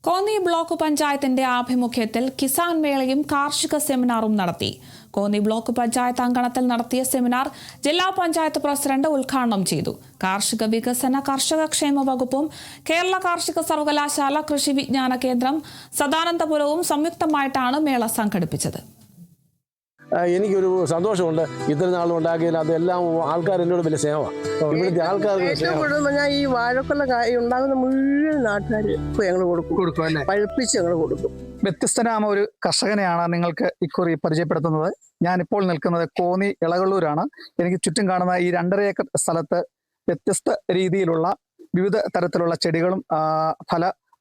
Konni block പഞ്ചായത്തിന്റെ ആഭിമുഖ്യത്തിൽ കിസാൻ മേളയും കാർഷിക സെമിനാറും നടത്തി. കോന്നി ബ്ലോക്ക് പഞ്ചായത്ത് അങ്കണത്തിൽ നടത്തിയ സെമിനാർ ജില്ലാ പഞ്ചായത്ത് പ്രസിഡന്റ് ഉദ്ഘാടനം ചെയ്തു. കാർഷിക വികസന കർഷക ക്ഷേമ വകുപ്പും കേരള കാർഷിക സർവകലാശാല കൃഷി വിജ്ഞാന കേന്ദ്രം സദാനന്ദപുരവും സംയുക്തമായിട്ടാണ് മേള സംഘടിപ്പിച്ചത്. എനിക്കൊരു സന്തോഷമുണ്ട്. ഇത്ര നാളും ഉണ്ടാക്കിയാൽ അതെല്ലാം ആൾക്കാർ എന്നോട് വലിയ സ്നേഹമാണ്. ഇവിടുത്തെ ആൾക്കാർ ഈ വാഴക്കൊല ഉണ്ടാകുന്ന മുഴുവൻ നാട്ടുകാർ ഞങ്ങൾ കൊടുക്കും അല്ലേ, പഴുപ്പിച്ച് ഞങ്ങൾ കൊടുക്കും. വ്യത്യസ്തനായ ഒരു കർഷകനെയാണ് നിങ്ങൾക്ക് ഇക്കുറി പരിചയപ്പെടുത്തുന്നത്. ഞാനിപ്പോൾ നിൽക്കുന്നത് കോന്നി ഇളകളൂരാണ്. എനിക്ക് ചുറ്റും കാണുന്ന ഈ 2.5 ഏക്കർ സ്ഥലത്ത് വ്യത്യസ്ത രീതിയിലുള്ള വിവിധ തരത്തിലുള്ള ചെടികളും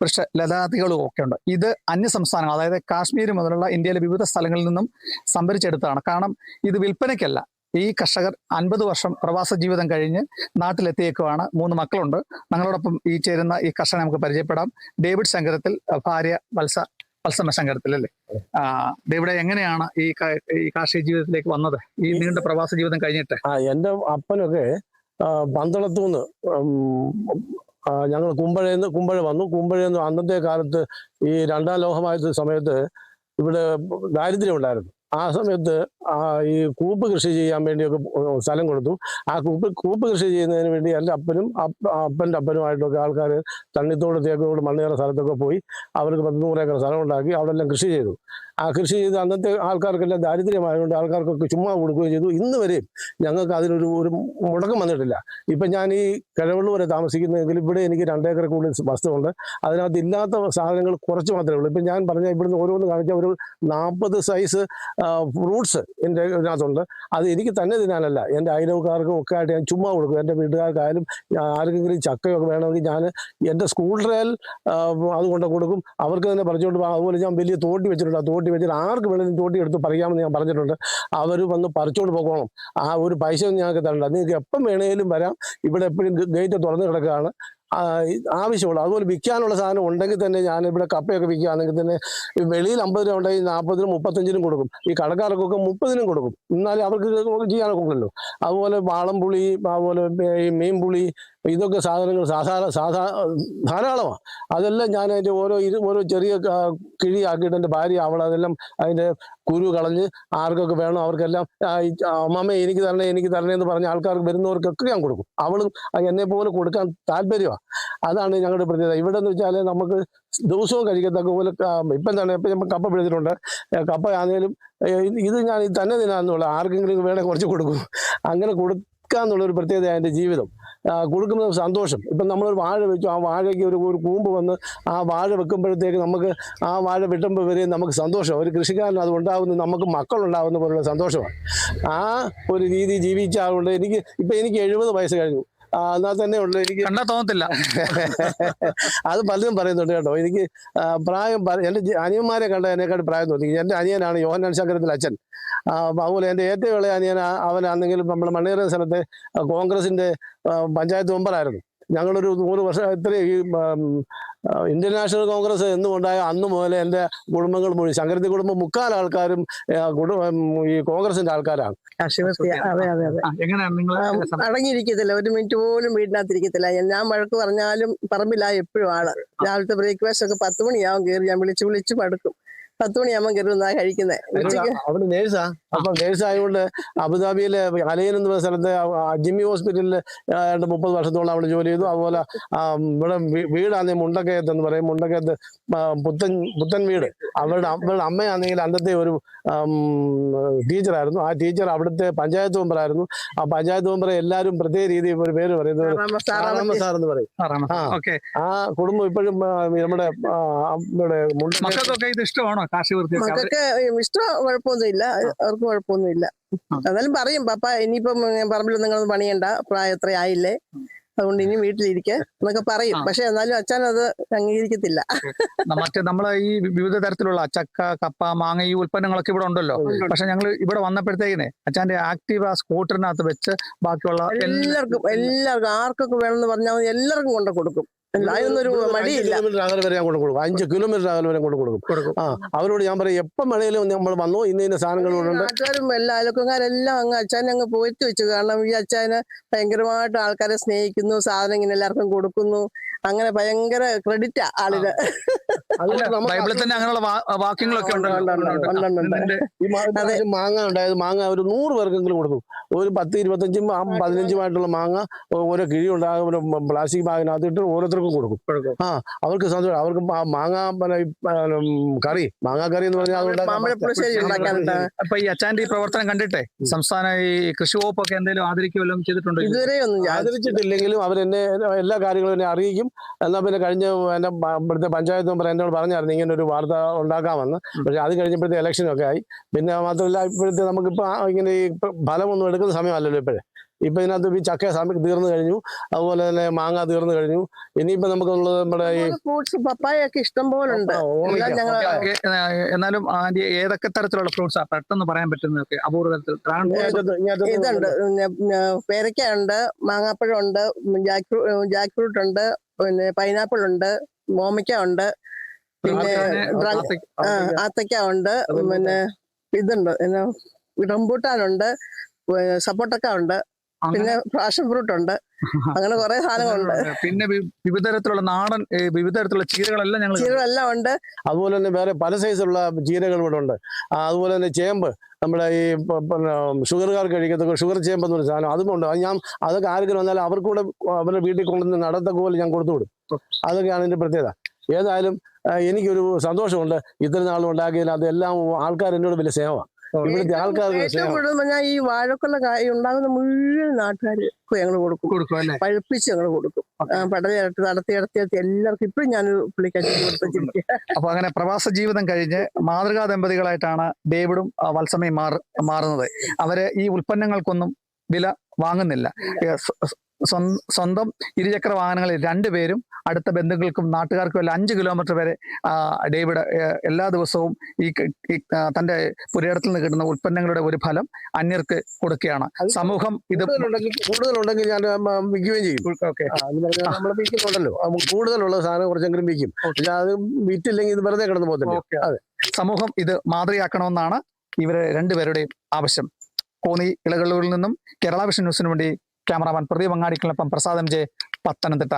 വൃക്ഷ ലതാദികളും ഒക്കെ ഉണ്ട്. ഇത് അന്യ സംസ്ഥാനങ്ങൾ, അതായത് കാശ്മീർ മുതലുള്ള ഇന്ത്യയിലെ വിവിധ സ്ഥലങ്ങളിൽ നിന്നും സംഭരിച്ചെടുത്തതാണ്. കാരണം ഇത് വിൽപ്പനയ്ക്കല്ല. ഈ കർഷകർ 50 വർഷം പ്രവാസ ജീവിതം കഴിഞ്ഞ് നാട്ടിലെത്തിയേക്കുവാണ്. 3 മക്കളുണ്ട്. ഞങ്ങളോടൊപ്പം ഈ ചേരുന്ന ഈ കർഷകനെ നമുക്ക് പരിചയപ്പെടാം. ഡേവിഡ് ശങ്കരത്തിൽ, ഭാര്യ വത്സമ്മ ശങ്കരത്തിൽ അല്ലേ. ഡേവിഡ്, എങ്ങനെയാണ് ഈ കാർഷിക ജീവിതത്തിലേക്ക് വന്നത്, ഈ നീണ്ട പ്രവാസ ജീവിതം കഴിഞ്ഞിട്ട്? എൻ്റെ അപ്പനൊക്കെ പന്തളത്തുനിന്ന് ഞങ്ങൾ കുമ്പഴ വന്നു. കുമ്പഴന്ന് അന്നത്തെ കാലത്ത് ഈ 2ാം ലോകമഹായുദ്ധ സമയത്ത് ഇവിടെ ദാരിദ്ര്യം ഉണ്ടായിരുന്നു. ആ സമയത്ത് ഈ കൂപ്പ് കൃഷി ചെയ്യാൻ വേണ്ടിയൊക്കെ സ്ഥലം കൊടുത്തു. ആ കൂപ്പ് കൃഷി ചെയ്യുന്നതിന് വേണ്ടി എൻ്റെ അപ്പൻ്റെ അപ്പനുമായിട്ടൊക്കെ ആൾക്കാർ തണ്ണിത്തോട്, തേക്കോട്, മണ്ണേറ സ്ഥലത്തൊക്കെ പോയി അവർക്ക് 100 ഏക്കർ സ്ഥലം ഉണ്ടാക്കി അവിടെ എല്ലാം കൃഷി ചെയ്തു. ആ കൃഷി ചെയ്ത് അന്നത്തെ ആൾക്കാർക്കെല്ലാം ദാരിദ്ര്യമായതുകൊണ്ട് ആൾക്കാർക്കൊക്കെ ചുമ്മാ കൊടുക്കുകയും ചെയ്തു. ഇന്ന് വരെയും ഞങ്ങൾക്ക് അതിനൊരു മുടക്കം വന്നിട്ടില്ല. ഇപ്പം ഞാൻ ഈ കിഴവള്ളൂർ വരെ താമസിക്കുന്നതെങ്കിൽ ഇവിടെ എനിക്ക് 2 ഏക്കർ കൂടുതൽ വസ്തുവുണ്ട്. അതിനകത്ത് ഇല്ലാത്ത സാധനങ്ങൾ കുറച്ച് മാത്രമേ ഉള്ളൂ. ഇപ്പം ഞാൻ പറഞ്ഞ ഇവിടുന്ന് ഓരോന്ന് കാണിച്ചാൽ ഒരു 40 സൈസ് ഫ്രൂട്ട്സ് എൻ്റെ ഇതിനകത്തുണ്ട്. അത് എനിക്ക് തന്നെ തിന്നാനല്ല, എൻ്റെ അയൽവക്കാർക്കും ഒക്കെ ആയിട്ട് ഞാൻ ചുമ്മാ കൊടുക്കും. എൻ്റെ വീട്ടുകാർക്കായാലും ആർക്കെങ്കിലും ചക്കയൊക്കെ വേണമെങ്കിൽ ഞാൻ എൻ്റെ സ്കൂൾ ട്രയൽ അതുകൊണ്ട് കൊടുക്കും. അവർക്ക് തന്നെ പറിച്ചുകൊണ്ട് പോകാം. അതുപോലെ ഞാൻ വലിയ തോട്ടി വെച്ചിട്ടുണ്ട്. ആ തോട്ടി വെച്ചിട്ട് ആർക്ക് വേണമെങ്കിലും തോട്ടി എടുത്ത് പറിക്കാമെന്ന് ഞാൻ പറഞ്ഞിട്ടുണ്ട്. അവർ വന്ന് പറിച്ചുകൊണ്ട് പോകണം. ആ ഒരു പൈസ ഒന്നും ഞങ്ങൾക്ക് തരണ്ട. നിങ്ങൾക്ക് എപ്പം വേണമെങ്കിലും വരാം. ഇവിടെ എപ്പോഴും ഗേറ്റ് തുറന്ന് കിടക്കുകയാണ്. ആവശ്യമുള്ളൂ. അതുപോലെ വിൽക്കാനുള്ള സാധനം ഉണ്ടെങ്കിൽ തന്നെ ഞാനിവിടെ കപ്പയൊക്കെ വിൽക്കുകയാണെങ്കിൽ തന്നെ വെളിയിൽ 50 രൂപ ഉണ്ടെങ്കിൽ 40-നും 35-നും കൊടുക്കും. ഈ കടക്കാർക്കൊക്കെ 30-നും കൊടുക്കും. എന്നാലും അവർക്ക് ചെയ്യാനൊക്കെ ഉണ്ടല്ലോ. അതുപോലെ വാളംപുളി, അതുപോലെ ഈ മീൻപുളി, ഇതൊക്കെ സാധനങ്ങൾ ധാരാളമാണ്. അതെല്ലാം ഞാൻ അതിൻ്റെ ഓരോ ചെറിയ കിഴിയാക്കിയിട്ട് എൻ്റെ ഭാര്യ അതെല്ലാം അതിൻ്റെ കുരു കളഞ്ഞ് ആർക്കൊക്കെ വേണം അവർക്കെല്ലാം അമ്മമ്മ എനിക്ക് തരണേ എന്ന് പറഞ്ഞ ആൾക്കാർക്ക് വരുന്നവർക്കൊക്കെ ഞാൻ കൊടുക്കും. അവളും എന്നെ പോലെ കൊടുക്കാൻ താല്പര്യമാണ്. അതാണ് ഞങ്ങളുടെ പ്രത്യേകത. ഇവിടെ എന്ന് വെച്ചാൽ നമുക്ക് ദിവസവും കഴിക്കത്തക്ക പോലെ ഇപ്പം നമ്മൾ കപ്പ പിടിച്ചിട്ടുണ്ട്. കപ്പ ആണെങ്കിലും ഇത് ഞാൻ തന്നെ തിന്നാന്നുള്ള ആർക്കെങ്കിലും വേണേൽ കുറച്ച് കൊടുക്കും. അങ്ങനെ കൊടുക്കാന്നുള്ളൊരു പ്രത്യേകത എൻ്റെ ജീവിതം. കൊടുക്കുന്നത് സന്തോഷം. ഇപ്പം നമ്മളൊരു വാഴ വെച്ചു, ആ വാഴയ്ക്ക് ഒരു കൂമ്പ് വന്ന് ആ വാഴ വെക്കുമ്പോഴത്തേക്ക് നമുക്ക് ആ വാഴ വെട്ടുമ്പോൾ വരെ നമുക്ക് സന്തോഷം. ഒരു കൃഷിക്കാരൻ അത് ഉണ്ടാകുന്ന നമുക്ക് മക്കളുണ്ടാകുന്ന പോലുള്ള സന്തോഷമാണ്. ആ ഒരു രീതി ജീവിച്ചാകൊണ്ട് എനിക്ക് 70 വയസ്സ് കഴിഞ്ഞു. എന്നാൽ തന്നെ ഉള്ളു. എനിക്ക് കണ്ടാ തോന്നത്തില്ല. അത് പലരും പറയുന്നുണ്ട് കേട്ടോ. എനിക്ക് പ്രായം എൻ്റെ അനിയന്മാരെ കണ്ട എന്നെക്കാട്ട് പ്രായം തോന്നി. എൻ്റെ അനിയനാണ് യോഹന്നാൻ ശങ്കരത്തിൽ അച്ഛൻ. അതുപോലെ എൻ്റെ ഏറ്റവും ഇളയ അനിയൻ അവനാണെങ്കിലും നമ്മുടെ മണ്ണേറ സ്ഥലത്തെ കോൺഗ്രസിൻ്റെ പഞ്ചായത്ത് മെമ്പറായിരുന്നു. ഞങ്ങളൊരു 100 വർഷം ഈ ഇന്ത്യൻ നാഷണൽ കോൺഗ്രസ് എന്നുമുണ്ടായ അന്ന് മുതലേ എൻ്റെ കുടുംബങ്ങൾ മുഴുവൻ ശങ്കരത്തി കുടുംബം 3/4 ആൾക്കാരും ഈ കോൺഗ്രസിന്റെ ആൾക്കാരാണ്. അടങ്ങിയിരിക്കത്തില്ല, ഒരു മിനിറ്റ് പോലും വീടിനകത്തിരിക്കത്തില്ല. ഞാൻ വഴക്ക് പറഞ്ഞാലും പറമ്പില്ല എപ്പോഴും ആള്. രാവിലത്തെ ബ്രേക്ക്ഫാസ്റ്റ് ഒക്കെ 10 മണിയാവും കയറി. ഞാൻ വിളിച്ച് പടുക്കും. 10 മണിയാകുമ്പോൾ കയറുന്നാ കഴിക്കുന്നത്. അവിടെ നേഴ്സാ. അപ്പൊ നേഴ്സായതുകൊണ്ട് അബുദാബിയിലെ അലയൻ എന്ന സ്ഥലത്തെ ജിമ്മി ഹോസ്പിറ്റലിൽ 30 വർഷത്തോളം അവിടെ ജോലി ചെയ്തു. അതുപോലെ ഇവിടെ വീടാണെങ്കിൽ മുണ്ടക്കയത്ത് എന്ന് പറയും. മുണ്ടക്കയത്ത് പുത്തൻ വീട്. അവരുടെ അമ്മയാണെങ്കിൽ അന്നത്തെ ഒരു ടീച്ചറായിരുന്നു. ആ ടീച്ചർ അവിടുത്തെ പഞ്ചായത്ത് മെമ്പറായിരുന്നു. ആ പഞ്ചായത്ത് മെമ്പറെ എല്ലാവരും പ്രത്യേക രീതിയിൽ ഒരു പേര് പറയുന്നത് സാർ എന്ന് പറയും. ആ കുടുംബം ഇപ്പോഴും നമ്മുടെ മക്കൾക്കൊക്കെ ഇത് ഇഷ്ടമാണോ? മക്കൾക്ക് ഇഷ്ടം കുഴപ്പമൊന്നുമില്ല, അവർക്ക് കുഴപ്പമൊന്നുമില്ല. എന്നാലും പറയും, പപ്പ ഇനിയിപ്പം പറമ്പിൽ നിങ്ങളൊന്നും പണിയണ്ട, പ്രായം എത്ര ആയില്ലേ, അതുകൊണ്ട് ഇനി വീട്ടിലിരിക്കുക എന്നൊക്കെ പറയും. പക്ഷെ എന്നാലും അച്ഛൻ അത് അംഗീകരിക്കത്തില്ല. മറ്റേ നമ്മളെ ഈ വിവിധ തരത്തിലുള്ള ചക്ക, കപ്പ, മാങ്ങ ഈ ഉൽപ്പന്നങ്ങളൊക്കെ ഇവിടെ ഉണ്ടല്ലോ. പക്ഷെ ഞങ്ങൾ ഇവിടെ വന്നപ്പോഴത്തേക്കിനെ അച്ഛൻ്റെ ആക്റ്റീവ സ്കൂട്ടറിനകത്ത് വെച്ച് ബാക്കിയുള്ള എല്ലാവർക്കും ആർക്കൊക്കെ വേണമെന്ന് പറഞ്ഞാൽ എല്ലാവർക്കും കൊണ്ട് കൊടുക്കും. അതിനൊരു മടിയില്ല. 5 കിലോമീറ്റർ അകലെ വരെ കൊണ്ട് കൊടുക്കും. 5 കിലോമീറ്റർ അകലെ വരെ കൊണ്ട് കൊടുക്കും. അവരോട് ഞാൻ പറയും, എപ്പം വേണേലും നമ്മൾ വന്നു, ഇന്ന സാധനങ്ങളുണ്ട്. നാട്ടുകാരും എല്ലാ അയൽവക്കക്കാരെല്ലാം അങ്ങ് അച്ഛനെ അങ്ങ് പോയിട്ട് വെച്ചു. കാരണം ഈ അച്ഛന് ഭയങ്കരമായിട്ട് ആൾക്കാരെ സ്നേഹിക്കുന്നു, സാധനം ഇങ്ങനെ എല്ലാവർക്കും കൊടുക്കുന്നു. അങ്ങനെ ഭയങ്കര ക്രെഡിറ്റാ ആളിന്. അതുകൊണ്ട് നമുക്ക് ബൈബിളിൽ തന്നെ അങ്ങനെയുള്ള വാക്യങ്ങളൊക്കെ ഉണ്ട്, ഉണ്ട്, ഉണ്ട്, ഉണ്ട്, ഉണ്ട്. ഇതിന്റെ ഈ മാങ്ങ ഉണ്ടായത് മാങ്ങ ഒരു 100 പേർക്കെങ്കിലും കൊടുത്തു. ഒരു 10, 25, 15 മാങ്ങ ഓരോ കിഴി ഉണ്ടാകും, ഒരു പ്ലാസ്റ്റിക് ബാഗിനകത്ത് ഇട്ട് ഓരോരുത്തർക്കും കൊടുക്കും. അവർക്ക് സന്തോഷം. അവർക്ക് മാങ്ങ കറി, മാങ്ങാ കറി എന്ന് പറഞ്ഞാൽ മാമ്പഴപ്പുളിശ്ശേരി ഉണ്ടാക്കാനുണ്ട്. അപ്പൊ ഈ അച്ചാന്റെ ഈ പ്രവർത്തനം കണ്ടിട്ടേ സംസ്ഥാന ഈ കൃഷി വകുപ്പൊക്കെ എന്തെങ്കിലും ആദരിക്കുകയോ ചെയ്തിട്ടുണ്ടോ? ഇതുവരെ ഒന്നും ആദരിച്ചിട്ടില്ലെങ്കിലും അവരെന്നെ എല്ലാ കാര്യങ്ങളും എന്നെ അറിയിക്കും. എന്നാൽ പിന്നെ കഴിഞ്ഞ എന്റെ ഇവിടുത്തെ പഞ്ചായത്ത് മെമ്പർ എന്നോട് പറഞ്ഞായിരുന്നു ഇങ്ങനെ ഒരു വാർത്ത ഉണ്ടാക്കാമെന്ന്. പക്ഷെ അത് കഴിഞ്ഞപ്പോഴത്തെ ഇലക്ഷനൊക്കെ ആയി. പിന്നെ മാത്രമല്ല ഇപ്പോഴത്തെ നമുക്കിപ്പോൾ ഇങ്ങനെ ഈ ഫലമൊന്നും എടുക്കുന്ന സമയമല്ലല്ലോ ഇപ്പോഴേ. ഇപ്പൊ ഇതിനകത്ത് ഈ ചക്ക സമയം തീർന്നു കഴിഞ്ഞു, അതുപോലെ തന്നെ മാങ്ങ തീർന്നു കഴിഞ്ഞു. ഇനിയിപ്പോ നമുക്കുള്ളത് നമ്മുടെ ഈ ഫ്രൂട്ട്സ്, പപ്പായൊക്കെ ഇഷ്ടം പോലെ ഉണ്ട്. എന്നാലും ഏതൊക്കെ തരത്തിലുള്ള ഫ്രൂട്ട്സാ പെട്ടെന്ന് പറയാൻ പറ്റുന്നതൊക്കെ അപൂർവ തരത്തിൽ? ഇതുണ്ട്, പേരയ്ക്ക ഉണ്ട്, മാങ്ങാപ്പഴം ഉണ്ട്, ജാക്ക് ഫ്രൂട്ട് ഉണ്ട്, പിന്നെ പൈനാപ്പിൾ ഉണ്ട്, മോമിക്ക ഉണ്ട്, പിന്നെ ആത്തക്ക ഉണ്ട്, പിന്നെ ഇതുണ്ട് റംബൂട്ടാനുണ്ട്, സപ്പോട്ടക്ക ഉണ്ട്, പിന്നെ പാഷൻ ഫ്രൂട്ട് ഉണ്ട്. അങ്ങനെ കുറെ സാധനങ്ങളുണ്ട്. പിന്നെ വിവിധ തരത്തിലുള്ള നാടൻ വിവിധ തരത്തിലുള്ള ചീരകളെല്ലാം ചീരകളെല്ലാം ഉണ്ട്. അതുപോലെ തന്നെ വേറെ പല സൈസുള്ള ചീരകൾ ഇവിടെ ഉണ്ട്. അതുപോലെ തന്നെ ചേമ്പ്, നമ്മുടെ ഈ ഷുഗർകാർക്ക് കഴിക്കത്തക്ക ഷുഗർ ചേമ്പ് എന്നൊരു സാധനം അതുമുണ്ട്. അതൊക്കെ ആർക്കും വന്നാലും അവർക്കൂടെ അവരുടെ വീട്ടിൽ കൊണ്ടുവന്ന് നടത്തക്ക പോലെ ഞാൻ കൊടുത്തു വിടും. അതൊക്കെയാണ് ഇതിന്റെ പ്രത്യേകത. ഏതായാലും എനിക്കൊരു സന്തോഷമുണ്ട്. ഇത്ര നാളും ഉണ്ടാക്കിയതിൽ അതെല്ലാം ആൾക്കാർ എന്നോട് വലിയ സ്നേഹമാണ്. ഇവിടുത്തെ ആൾക്കാർക്ക് ഏറ്റവും കൂടുതൽ ഞാൻ ഈ വാഴക്കൊല ഉണ്ടാകുന്ന മുഴുവൻ നാട്ടുകാർക്ക് ഞങ്ങൾ കൊടുക്കും, പഴുപ്പിച്ച് ഞങ്ങൾ കൊടുക്കും. പടലയിട്ട് നടത്തി എല്ലാവർക്കും ഇപ്പോഴും ഞാൻ പുള്ളിക്കാരി കൊടുത്തിരിക്കുക. അപ്പൊ അങ്ങനെ പ്രവാസ ജീവിതം കഴിഞ്ഞ് മാതൃകാ ദമ്പതികളായിട്ടാണ് ഡേവിഡും വത്സമയും മാറുന്നത്. അവര് ഈ ഉൽപ്പന്നങ്ങൾക്കൊന്നും വില വാങ്ങുന്നില്ല. സ്വന്തം ഇരുചക്ര വാഹനങ്ങളിൽ 2 പേരും അടുത്ത ബന്ധുക്കൾക്കും നാട്ടുകാർക്കും എല്ലാം 5 കിലോമീറ്റർ വരെ ഡേവിഡ് എല്ലാ ദിവസവും ഈ തന്റെ പുരയിടത്തിൽ നിന്ന് കിട്ടുന്ന ഉൽപ്പന്നങ്ങളുടെ ഒരു ഫലം അന്യർക്ക് കൊടുക്കുകയാണ്. സമൂഹം ഇത് കൂടുതലുണ്ടെങ്കിൽ ഞാൻ വിൽക്കുകയും ചെയ്യും. നമ്മൾ വിൽക്കുന്നുണ്ടല്ലോ, കൂടുതലുള്ള സാധനം കുറച്ചെങ്കിലും വിൽക്കും. പക്ഷെ അത് വിറ്റില്ലെങ്കിൽ ഇത് വെറുതെ കിടന്നു പോകത്തില്ല. സമൂഹം ഇത് മാതൃകയാക്കണമെന്നാണ് ഇവര് 2 പേരുടെയും ആവശ്യം. കോന്നി ഇളകളൂരിൽ നിന്നും കേരള വിഷൻ ന്യൂസിനു വേണ്ടി ക്യാമറാമാൻ പ്രദീപ് അങ്ങാടിക്കൊപ്പം പ്രസാദ് MJ, പത്തനംതിട്ട.